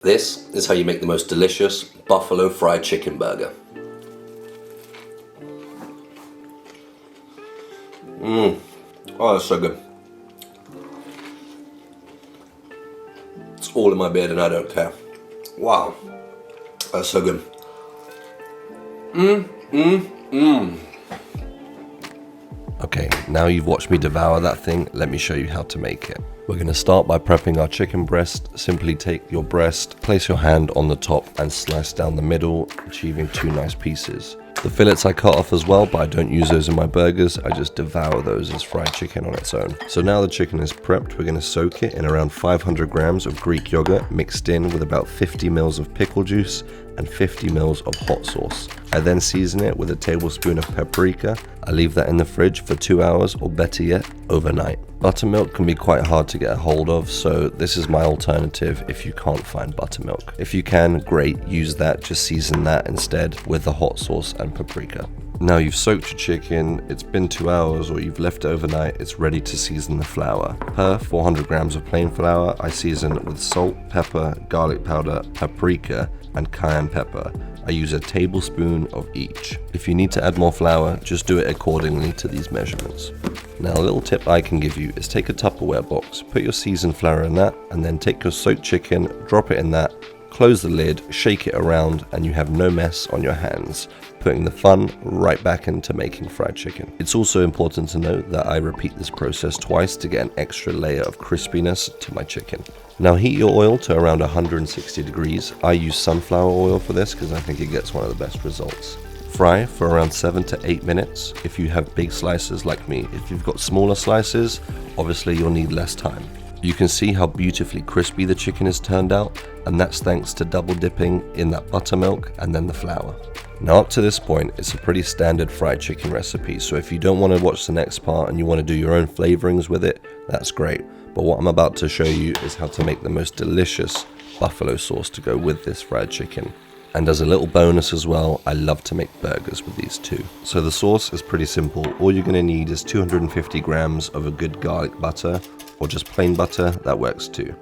This is how you make the most delicious buffalo fried chicken burger. Oh, that's so good. It's all in my beard and I don't care. Wow, that's so good. Okay, now you've watched me devour that thing, let me show you how to make it. We're going to start by prepping our chicken breast. Simply take your breast, place your hand on the top and slice down the middle, achieving 2 nice pieces. The fillets I cut off as well, but I don't use those in my burgers, I just devour those as fried chicken on its own. So now the chicken is prepped, we're going to soak it in around 500 grams of Greek yogurt mixed in with about 50 mils of pickle juice and 50 mils of hot sauce. I then season it with a tablespoon of paprika. I leave that in the fridge for 2 hours, or better yet, overnight. Buttermilk can be quite hard to get a hold of, so this is my alternative if you can't find buttermilk. If you can, great, use that, just season that instead with the hot sauce and paprika. Now you've soaked your chicken, it's been 2 hours or you've left it overnight, it's ready to season the flour. Per 400 grams of plain flour, I season it with salt, pepper, garlic powder, paprika, and cayenne pepper. I use a tablespoon of each. If you need to add more flour, just do it accordingly to these measurements. Now a little tip I can give you is take a Tupperware box, put your seasoned flour in that, and then take your soaked chicken, drop it in that, close the lid, shake it around, and you have no mess on your hands, putting the fun right back into making fried chicken. It's also important to note that I repeat this process twice to get an extra layer of crispiness to my chicken. Now heat your oil to around 160 degrees. I use sunflower oil for this because I think it gets one of the best results. Fry for around 7 to 8 minutes if you have big slices like me. If you've got smaller slices, obviously you'll need less time. You can see how beautifully crispy the chicken has turned out, and that's thanks to double dipping in that buttermilk and then the flour. Now up to this point, it's a pretty standard fried chicken recipe, so if you don't want to watch the next part and you want to do your own flavorings with it, that's great. But what I'm about to show you is how to make the most delicious buffalo sauce to go with this fried chicken. And as a little bonus as well, I love to make burgers with these too. So the sauce is pretty simple. All you're going to need is 250 grams of a good garlic butter, or just plain butter, that works too.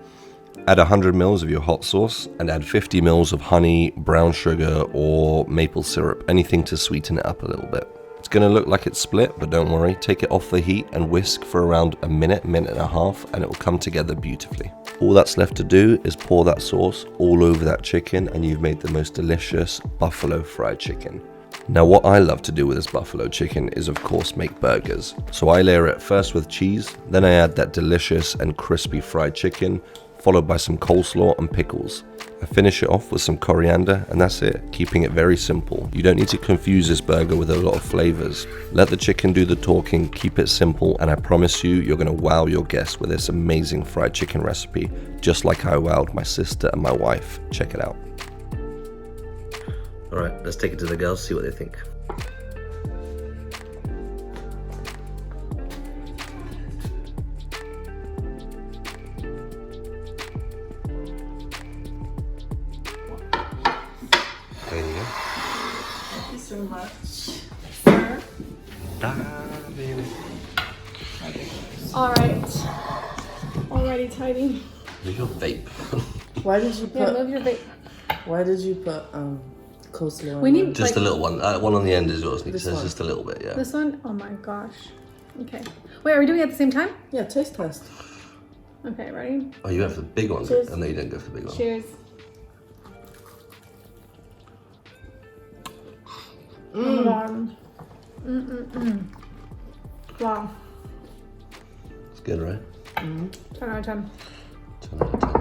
Add 100 mils of your hot sauce and add 50 mils of honey, brown sugar, or maple syrup, anything to sweeten it up a little bit. It's going to look like it's split, but don't worry, take it off the heat and whisk for around a minute, minute and a half, and it will come together beautifully. All that's left to do is pour that sauce all over that chicken and you've made the most delicious buffalo fried chicken. Now what I love to do with this buffalo chicken is of course make burgers. So I layer it first with cheese, then I add that delicious and crispy fried chicken, followed by some coleslaw and pickles. I finish it off with some coriander and that's it, keeping it very simple. You don't need to confuse this burger with a lot of flavors. Let the chicken do the talking, keep it simple, and I promise you, you're gonna wow your guests with this amazing fried chicken recipe, just like I wowed my sister and my wife. Check it out. All right, let's take it to the girls, see what they think. There you go. Thank you so much, sir. All right. Already tidy. Here's your vape. Why did you put? Yeah, move your vape. Why did you put coleslaw? We need Just like, a little one. One on the end is yours, Nick. This So it's one. just a little bit, yeah. this one. Oh my gosh. Okay. Wait, are we doing it at the same time? Yeah, taste test. Okay, ready? Oh, you have the big one? Cheers. I know you didn't go for the big one. Cheers. Oh my god. Wow. It's good, right? 10 out of 10. 10 out of 10.